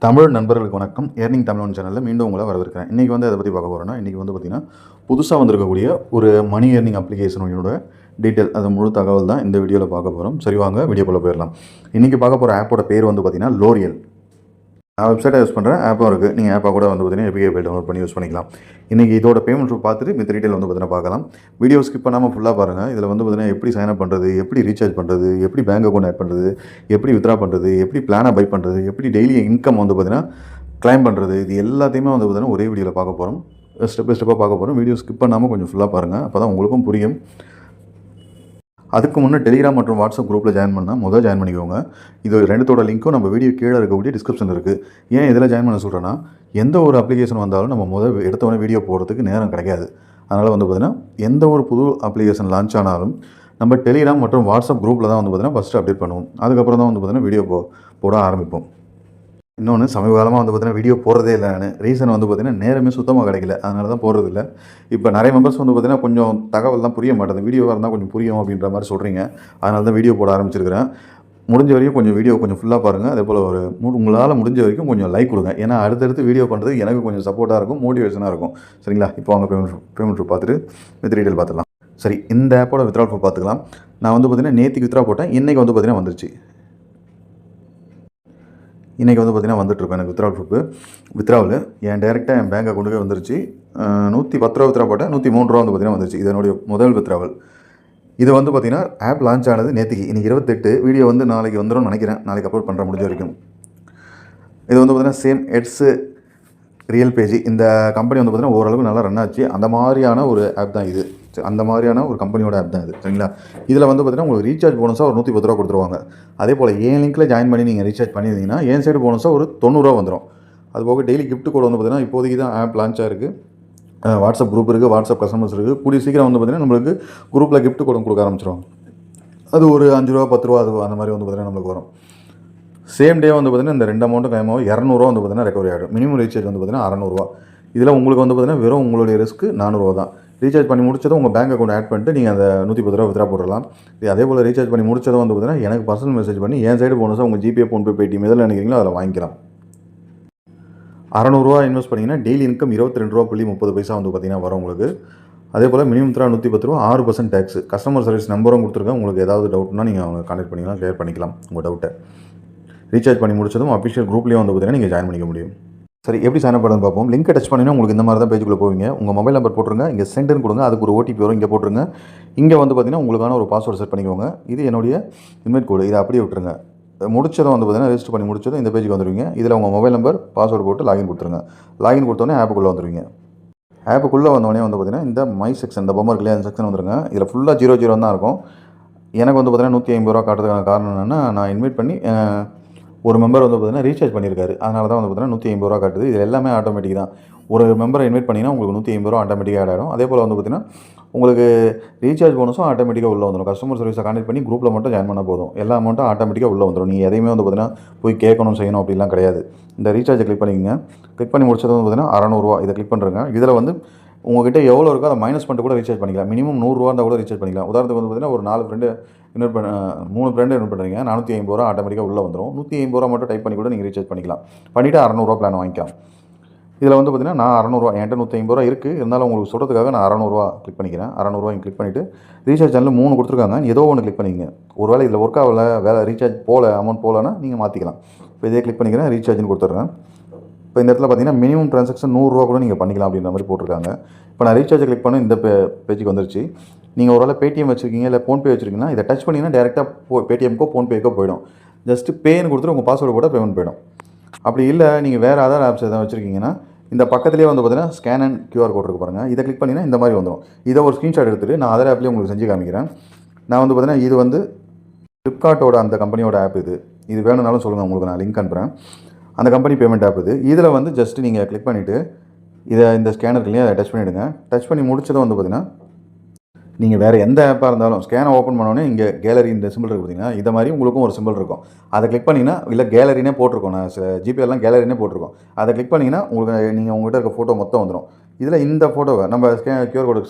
தமிழ் நண்பர்களுக்கு வணக்கம். ஏர்னிங் தமிழ் சேனலில் மீண்டும் உங்களை வரவேற்கிறேன். இன்றைக்கி அதை பற்றி பார்க்க போகிறோன்னா, இன்றைக்கி பார்த்திங்கன்னா புதுசாக வந்திருக்கக்கூடிய ஒரு மணி ஏர்னிங் அப்ளிகேஷனோட டீட்டெயில், அது முழு தகவல் தான் இந்த வீடியோவில் பார்க்க போகிறோம். சரி, வாங்க வீடியோக்குள்ளே போயிடலாம். இன்றைக்கி பார்க்க போகிற ஆப்போட பேர் பார்த்திங்கன்னா லோரியல். நான் வெப்சைட்டை யூஸ் பண்ணுறேன், ஆப்பும் இருக்குது. நீங்கள் ஆப்பை கூட பார்த்திங்கன்னா API டவுன்லோட் பண்ணி யூஸ் பண்ணிக்கலாம். இன்றைக்கி இதோட பேமெண்ட் பார்த்துட்டு மித்த டீட்டெயில் பார்த்திங்கன்னா பார்க்கலாம். வீடியோ ஸ்கிப் பண்ணாமல் ஃபுல்லாக பாருங்கள். இதில் பார்த்திங்கன்னா எப்படி சைன் அப் பண்ணுறது, எப்படி ரீசார்ஜ் பண்ணுறது, எப்படி பேங்க் அக்கௌண்ட் ஆட் பண்ணுறது, எப்படி வித்ரா பண்ணுறது, எப்படி பிளானை பை பண்ணுறது, எப்படி டெய்லி இன்கம் பார்த்திங்கன்னா கிளைம் பண்ணுறது, இது எல்லாத்தையுமே பார்த்திங்கன்னா ஒரே வீடியோவில் பார்க்க போகிறோம். ஸ்டெப் பை ஸ்டெப்பாக பார்க்க போகிறோம். வீடியோ ஸ்கிப் பண்ணாமல் கொஞ்சம் ஃபுல்லாக பாருங்கள், அப்போ தான் உங்களுக்கும் புரியும். அதுக்கு முன்னே டெலிகிராம் மற்றும் வாட்ஸ்அப் குரூப்பில் ஜாயின் பண்ணால் ஜாயின் பண்ணிக்கோங்க. இது ரெண்டுத்தோட லிங்க்கும் நம்ம வீடியோ கீழே இருக்கக்கூடிய டிஸ்கிரிப்ஷனில் இருக்குது. ஏன் இதில் ஜாயின் பண்ண சொல்கிறேன்னா, எந்த ஒரு அப்ளிகேஷன் வந்தாலும் நம்ம எடுத்தவொடனே வீடியோ போடுறதுக்கு நேரம் கிடைக்காது. அதனால் பார்த்திங்கன்னா எந்த ஒரு புது அப்ளிகேஷன் லான்ச் ஆனாலும் நம்ம டெலிகிராம் மற்றும் வாட்ஸ்அப் குரூப்பில் தான் பார்த்திங்கன்னா ஃபஸ்ட்டு அப்டேட் பண்ணுவோம். அதுக்கப்புறம் தான் பார்த்திங்கன்னா வீடியோ போட ஆரம்பிப்போம். இன்னொன்று, சமீப காலமாக பார்த்திங்கன்னா வீடியோ போடுறதே இல்லை. நான் ரீசன் பார்த்திங்கன்னா நேரமே சுத்தமாக கிடைக்கல, அதனால தான் போடுறதில்ல. இப்போ நிறைய மெம்பர்ஸ் பார்த்திங்கன்னா கொஞ்சம் தகவல்லாம் புரிய மாட்டேது, வீடியோவாக இருந்தால் கொஞ்சம் புரியும் அப்படின்ற மாதிரி சொல்கிறீங்க. அதனால தான் வீடியோ போட ஆரம்பிச்சிருக்கிறேன். முடிஞ்ச வரைக்கும் கொஞ்சம் வீடியோ கொஞ்சம் ஃபுல்லாக பாருங்கள். அதே போல் உங்களால் முடிஞ்ச வரைக்கும் கொஞ்சம் லைக் கொடுங்க. ஏன்னா அடுத்தடுத்து வீடியோ பண்ணுறது எனக்கு கொஞ்சம் சப்போர்ட்டாக இருக்கும், மோட்டிவேஷனாக இருக்கும். சரிங்களா? இப்போ அவங்க பேமெண்ட் பார்த்துட்டு வித் டீட்டெயில் பார்த்துக்கலாம். சரி, இந்த ஆப்போட வித்ரா ப்ரூஃப் பார்த்துக்கலாம். நான் பார்த்திங்கன்னா நேற்றுக்கு வித்ரா போட்டேன், இன்றைக்கி பார்த்திங்கன்னா வந்துருச்சு. இன்றைக்கி பார்த்திங்கன்னா வந்துட்டுருக்கோம். எனக்கு வித்ராவில் என் டேரெக்டாக என் பேங்க் அக்கௌண்ட்டுக்கு வந்துருச்சு. 110 ரூபா வித்ரா போட்டேன், 103 ரூபா பார்த்திங்கன்னா வந்துருச்சு. இதனுடைய முதல் வித்ராவல். இது பார்த்திங்கன்னா ஆப் லான்ச் ஆனது நேற்றுக்கு. இன்றைக்கி 28. வீடியோ நாளைக்கு வந்துடும் நினைக்கிறேன். நாளைக்கு அப்லோட் பண்ணுற முடிஞ்ச வரைக்கும். இது பார்த்திங்கன்னா சேம் எட்ஸு ரியல் பேஜ். இந்த கம்பெனி பார்த்திங்கன்னா ஓரளவுக்கு நல்லா ரன் ஆச்சு. அந்த மாதிரியான ஒரு ஆப் தான் இது. அந்த மாதிரியான ஒரு கம்பெனியோட ஆப் தான் இது. சரிங்களா? இதில் பார்த்திங்கன்னா உங்களுக்கு ரீசார்ஜ் போனஸாக ஒரு 110 ரூபா கொடுத்துருவாங்க. அதே போல் என் லிங்க்கில் ஜாயின் பண்ணி நீங்கள் ரீசார்ஜ் பண்ணியிருந்தீங்கன்னா என் சைடு போனஸாக ஒரு 90 ரூபா வந்துடும். அது போக டெய்லி கிஃப்ட் கோட் பார்த்திங்கன்னா இப்போதைக்கு தான் ஆப் லான்ச் ஆகிருக்கு. வாட்ஸ்அப் குரூப் இருக்குது, வாட்ஸ்அப் கஸ்டமர்ஸ் இருக்குது. கூடிய சீக்கிரம் பார்த்திங்கன்னா நம்மளுக்கு குரூப்பில் கிஃப்ட் கோடும் கொடுக்க ஆரம்பிச்சிடும். அது ஒரு 5 ரூபா 10 ரூபா அது அந்த மாதிரி பார்த்திங்கன்னா நம்மளுக்கு வரும். சேம் டே பார்த்திங்கன்னா இந்த 2 அமௌண்ட்டும் கைமாவும் 200 ரூபா பார்த்திங்கன்னா ரெக்கவரி ஆகிடும். மினிமம் ரீசார்ஜ் பார்த்திங்கன்னா 600 ரூபா. இதில் உங்களுக்கு பார்த்திங்கன்னா வெறும் உங்களுடைய ரிஸ்க்கு 400 ரூபா தான். ரீசார்ஜ் பண்ணி முடிச்சதும் உங்கள் பேங்க் அக்கௌண்ட் ஆட் பண்ணிட்டு நீங்கள் அந்த 110 ரூபா வித்ரா போடலாம். அதே போல் ரீசார்ஜ் பண்ணி முடிச்சதும் பார்த்திங்கன்னா எனக்கு பர்சனல் மெசேஜ் பண்ணி என் சைடு போனஸாக உங்கள் ஜிபே, ஃபோன்பே, பேடிஎம் எதில் நினைக்கிறீங்களோ அதில் வாங்கிக்கலாம். 600 ரூபா இன்வெஸ்ட் பண்ணிங்கன்னா டெய்லி இன்கம் 22 ரூபா 30 பைசா பார்த்திங்கன்னா வரும் உங்களுக்கு. அதே போல் மினிமம் வித்ரா 110 ரூபா, 6% டேக்ஸ். கஸ்டமர் சர்வீஸ் நம்பரும் கொடுத்துருக்கேன். உங்களுக்கு ஏதாவது டவுட்னா நீங்கள் அவங்க கான்டாக்ட் பண்ணிக்கலாம், கிளியர் பண்ணிக்கலாம் உங்கள் டவுட்டை. ரீசார்ஜ் பண்ணி முடிச்சதும் அஃபிஷியல் குரூப்லேயும் பார்த்திங்கன்னா நீங்கள் ஜாயின் பண்ணிக்க முடியும். சரி, எப்படி சைன் அப் பண்ணுறது பார்ப்போம். லிங்க் டச் பண்ணினா உங்களுக்கு இந்த மாதிரி தான் பேஜுக்குள்ளே போவீங்க. உங்கள் மொபைல் நம்பர் போட்டுருங்க, இங்கே சென்டர்னு கொடுங்க, அதுக்கு ஒரு OTP வரும், இங்கே போட்டுருங்க. இங்கே பார்த்திங்கன்னா உங்களுக்கான ஒரு பாஸ்வேர்டு செட் பண்ணிக்கோங்க. இது என்னுடைய இன்வைட் கோடு, இதை அப்படியே விட்டுருங்க. முடிச்சதும் பார்த்திங்கன்னா ரெஜிஸ்டர் பண்ணி முடிச்சதும் இந்த பேஜுக்கு வந்துடுவீங்க. இதில் உங்கள் மொபைல் நம்பர், பாஸ்வேர்டு போட்டு லாகின் கொடுத்துருங்க. லாகின் கொடுத்தோடனே ஆப்புக்குள்ளே வந்துடுவீங்க. ஆப்புக்குள்ளே வந்தோடனே பார்த்திங்கன்னா இந்த மை செக்ஷன், இந்த பொம்மை இருக்குல்லையா, அந்த செக்ஷன் வந்துருங்க. இதில் ஃபுல்லாக 00 தான் இருக்கும். எனக்கு பார்த்திங்கன்னா 150 ரூபா காட்டுறதுக்கான காரணம் என்னென்னா, நான் இன்வைட் பண்ணி ஒரு மெம்பர் பார்த்திங்கன்னா ரீசார்ஜ் பண்ணியிருக்காரு. அதனால தான் பார்த்திங்கன்னா 150 ரூபா காட்டுது. இது எல்லாமே ஆட்டோமேட்டிக் தான். ஒரு மெம்பரை இன்வைட் பண்ணிங்கன்னா உங்களுக்கு 150 ரூபா ஆட்டோமேட்டிக்காக ஆட் ஆகிடும். அதே போல் பார்த்திங்கன்னா உங்களுக்கு ரீசார்ஜ் போனஸும் ஆட்டோமேட்டிக்காக உள்ளே வந்துடும். கஸ்டமர் சர்வீஸை கான்டெக்ட் பண்ணி குரூப்பில் மட்டும் ஜாயின் பண்ணால் போதும். எல்லா அமௌண்ட்டும் ஆட்டோமேட்டிக்காக உள்ளே வந்துடும். நீங்கள் எதையுமே பார்த்திங்கன்னா போய் கேட்கணும், செய்யணும் அப்படிலாம் கிடையாது. இந்த ரீசார்ஜை கிளிக் பண்ணிக்கங்க. கிளிக் பண்ணி முடிச்சது பார்த்திங்கன்னா 600 ரூபா. இதை கிளிக் பண்ணுறேங்க. இதில் உங்கள்கிட்ட எவ்வளோ இருக்கோ அதை மைனஸ் பண்ணிட்டு கூட ரீசார்ஜ் பண்ணிக்கலாம். மினிமம் 100 ரூபா இருந்தால் கூட ரீசார்ஜ் பண்ணிக்கலாம். உதாரணத்துக்கு பார்த்திங்கன்னா ஒரு 4 ஃப்ரெண்டு இன்வெர்ட் பண்ண 3 ஃப்ரெண்டு இன்வெர்ட் பண்ணுறீங்க, 450 ரூபா ஆட்டோமேட்டிக்காக உள்ளே வந்துடும். 150 ரூபா மட்டும் டைப் பண்ணி கூட நீங்கள் ரீசார்ஜ் பண்ணிக்கலாம். பண்ணிவிட்டு 600 ரூபா பிளான் வாங்கிக்கலாம். இதில் பார்த்திங்கன்னா நான் 600 ரூபா, என்கிட்ட 150 ரூபா இருக்குது. இருந்தாலும் உங்களுக்கு சொல்கிறதுக்காக நான் 600 ரூபா கிளிக் பண்ணிக்கிறேன். 600 ரூபா கிளிக் பண்ணிவிட்டு ரீசார்ஜ் சேனல் 3 கொடுத்துருக்காங்க, ஏதோ ஒன்று கிளிக் பண்ணிங்க. ஒரு வேளை இதில் ஒர்க் ஆகலை, ரீசார்ஜ் அமௌண்ட் போகலன்னா நீங்கள் மாற்றிக்கலாம். இப்போ இதே கிளிக் பண்ணிக்கிறேன், ரீசார்ஜ்னு கொடுத்துட்றேன். இப்போ இந்த இடத்துல பார்த்திங்கன்னா மினிமம் ட்ரான்சாக்ஷன் 100 ரூபா கூட நீங்கள் பண்ணிக்கலாம் அப்படின்ற மாதிரி போட்டிருக்காங்க. இப்போ நான் ரீசார்ஜை கிளிக் பண்ண இந்த பேஜுக்கு வந்துருச்சு. நீங்கள் ஒரு வேளை பேடிஎம் வச்சுருக்கீங்க, இல்லை ஃபோன்பே வச்சுருக்கீங்கன்னா இதை டச் பண்ணிங்கன்னா டேரெக்டாக பேடிஎம்க்கோ ஃபோன்பேக்கோ போயிடும். ஜஸ்ட்டு பேன்னு கொடுத்துட்டு உங்கள் பாஸ்வேர்டு போட்டால் பேமெண்ட் போயிடும். அப்படி இல்லை நீங்கள் வேறு ஆதார் ஆப்ஸ் எதாவது வச்சுருக்கீங்கன்னா இந்த பக்கத்துலேயே பார்த்திங்கன்னா ஸ்கேன் அண்ட் QR கோட் இருக்குது பாருங்கள். இதை கிளிக் பண்ணிங்கன்னா இந்த மாதிரி வந்துடும். இதை ஒரு ஸ்க்ரீன்ஷாட் எடுத்துகிட்டு நான் அதர் ஆப்லேயே உங்களுக்கு செஞ்சு காமிக்கிறேன். நான் பார்த்திங்கன்னா இது ஃப்ளிப்கார்ட்டோட அந்த கம்பெனியோட ஆப் இது வேணும்னாலும் சொல்லுங்கள், உங்களுக்கு நான் லிங்க் அனுப்புகிறேன். அந்த கம்பெனி பேமெண்ட் ஆப் இதில் ஜஸ்ட்டு நீங்கள் கிளிக் பண்ணிவிட்டு இதை இந்த ஸ்கேனர்லேயே அதை டச் பண்ணிவிடுங்க. டச் பண்ணி முடிச்சதும் பார்த்திங்கன்னா நீங்கள் வேறு எந்த ஆப்பாக இருந்தாலும் ஸ்கேனை ஓப்பன் பண்ணோன்னே இங்கே கேலரி இந்த சிம்பிள் இருக்குது பார்த்திங்கன்னா, இதை மாதிரி உங்களுக்கும் ஒரு சிம்பிள் இருக்கும். அதை கிளிக் பண்ணிங்கன்னா, இல்லை கேலரினே போட்டிருக்கோம், நான் ஜிபேலாம் கேலரினே போட்டிருக்கோம். அதை கிளிக் பண்ணிங்கன்னா உங்களுக்கு நீங்கள் உங்கள்கிட்ட இருக்க ஃபோட்டோ மொத்தம் வந்துடும். இதில் இந்த ஃபோட்டோவை நம்ம QR கோடு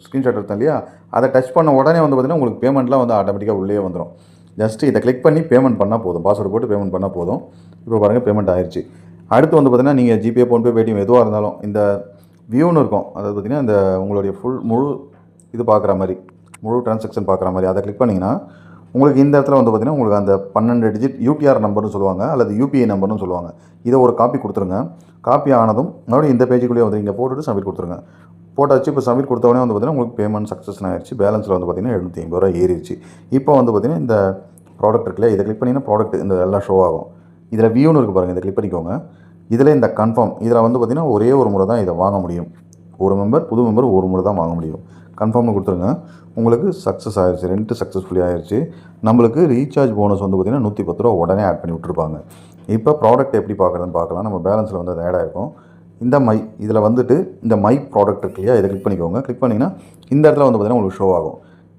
ஸ்க்ரீன்ஷாட் எடுத்தோம் இல்லையா, அதை டச் பண்ண உடனே பார்த்திங்கன்னா உங்களுக்கு பேமெண்ட்லாம் ஆட்டோமேட்டிக்காக உள்ளே வந்துடும். ஜஸ்ட்டு இதை கிளிக் பண்ணி பேமெண்ட் பண்ணால் போதும், பாஸ்வேர்டு போட்டு பேமெண்ட் பண்ணால் போதும். இப்போ பாருங்கள் பேமெண்ட் ஆயிடுச்சு. அடுத்து வந்து பார்த்திங்கன்னா நீங்கள் ஜிபே, ஃபோன்பே, பேடிஎம் எதுவாக இருந்தாலும் இந்த வியூன்னு இருக்கும், அதாவது பார்த்திங்கன்னா இந்த உங்களுடைய முழு இது பார்க்குற மாதிரி, முழு டிரான்சாக்ஷன் பார்க்குற மாதிரி அதை கிளிக் பண்ணிங்கன்னா உங்களுக்கு இந்த இடத்துல வந்து பார்த்திங்கன்னா உங்களுக்கு அந்த 12 டிஜிட் யூடிஆர் நம்பர்னு சொல்லுவாங்க, அல்லது யூபிஐ நம்பர்னு சொல்லுவாங்க. இதை ஒரு காப்பி கொடுத்துருங்க. காப்பி ஆனதும் மறுபடியும் இந்த பேஜுக்குள்ளேயே வந்து இங்கே போட்டுட்டு சப்மிட் கொடுத்துருங்க. போட்டாச்சு. இப்போ சப்மிட் கொடுத்தவொடனே வந்து பார்த்திங்கன்னா உங்களுக்கு பேமெண்ட் சக்ஸஸ் ஆயிடுச்சு. பேலன்ஸில் வந்து பார்த்திங்கன்னா 750 ரூபா ஏறிடுச்சு. இப்போ வந்து பார்த்திங்கன்னா இந்த ப்ராடக்ட் இருக்குல்ல, இதை கிளிக் பண்ணிங்கன்னா ப்ராடக்ட் இந்த எல்லாம் ஷோ ஆகும். இதில் வியூன்னு இருக்குது பாருங்கள், இதை கிளிக் பண்ணிக்கோங்க. இதில் இந்த கன்ஃபார்ம், இதில் வந்து பார்த்திங்கன்னா ஒரே ஒரு முறை தான் இதை வாங்க முடியும். ஒரு மெம்பர், புது மெம்பர் ஒரு முறை தான் வாங்க முடியும். கன்ஃபார்ம்னு கொடுத்துருங்க. உங்களுக்கு சக்ஸஸ் ஆயிடுச்சு, ரெண்ட் சக்ஸஸ்ஃபுல்லி ஆயிடுச்சு. நம்மளுக்கு ரீசார்ஜ் போனஸ் வந்து பார்த்திங்கன்னா 110 ரூபா உடனே ஆட் பண்ணி விட்டுருப்பாங்க. இப்போ ப்ராடக்ட் எப்படி பார்க்குறதுன்னு பார்க்கலாம். நம்ம பேலன்ஸில் வந்து அது ஆட் ஆகிருக்கும். இந்த இதில் வந்துட்டு இந்த மை ப்ராடக்ட் இருக்கு இல்லையா, இதை கிளிக் பண்ணிக்கோங்க. கிளிக் பண்ணிங்கன்னா இந்த இடத்துல வந்து பார்த்திங்கன்னா உங்களுக்கு ஷோ ஆகும்.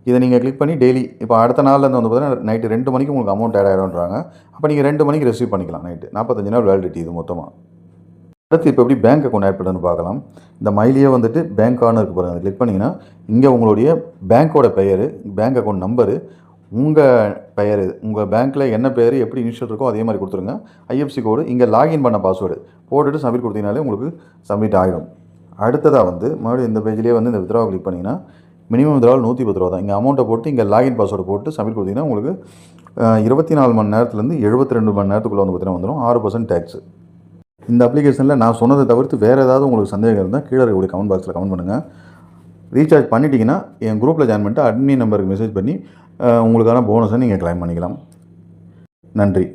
இதை நீங்கள் கிளிக் பண்ணி டெய்லி இப்போ அடுத்த நாள்லேருந்து வந்து பார்த்திங்கன்னா நைட்டு 2 மணிக்கு உங்களுக்கு அமௌண்ட் ஆட் ஆகிடும்ன்றாங்க. அப்போ நீங்கள் 2 மணிக்கு ரிசீவ் பண்ணிக்கலாம். நைட்டு 45 நாள் வேலிடிட்டி இது மொத்தமாக. அடுத்து இப்போ எப்படி பேங்க் அக்கௌண்ட் ஆட் பண்ணுன்னு பார்க்கலாம். இந்த மைலியே வந்துட்டு பேங்க்கானு இருக்குது பாருங்கள், அதை கிளிக் பண்ணிங்கன்னா இங்கே உங்களுடைய பேங்க்கோட பெயர், பேங்க் அக்கௌண்ட் நம்பரு, உங்கள் பெயர், உங்கள் பேங்க்கில் என்ன பேர் எப்படி இனிஷியல் இருக்கோ அதே மாதிரி கொடுத்துருங்க. ஐஎஃப்சி கோடு, இங்கே லாகின் பண்ண பாஸ்வேர்டு போட்டுட்டு சப்மிட் கொடுத்தீங்கனாலே உங்களுக்கு சப்மிட் ஆகிடும். அடுத்ததாக வந்து மறுபடியும் இந்த பேஜ்லேயே வந்து இந்த வித்ட்ராவை கிளிக் பண்ணிங்கன்னா மினிமம் வித்ட்ராவல் 110 ரூபா தான். இங்கே அமௌண்ட்டை போட்டு இங்கே லாகின் பாஸ்வேர்டு போட்டு சப்மிட் கொடுத்தீங்கன்னா உங்களுக்கு 24 மணி நேரத்துலேருந்து 72 மணி நேரத்துக்குள்ளே வந்து பார்த்திங்கன்னா வந்துடும் 6% டேக்ஸ். இந்த அப்ளிகேஷனில் நான் சொன்னதை தவிர்த்து வேறு ஏதாவது உங்களுக்கு சந்தேகம் இருந்தால் கீழே இருக்கக்கூடிய கமெண்ட் பாக்ஸில் கமெண்ட் பண்ணுங்கள். ரீசார்ஜ் பண்ணிட்டீங்கன்னா என் குரூப்பில் ஜாயின் பண்ணிட்டு அட்மின் நம்பருக்கு மெசேஜ் பண்ணி உங்களுக்கான போனஸை நீங்கள் கிளைம் பண்ணிக்கலாம். நன்றி.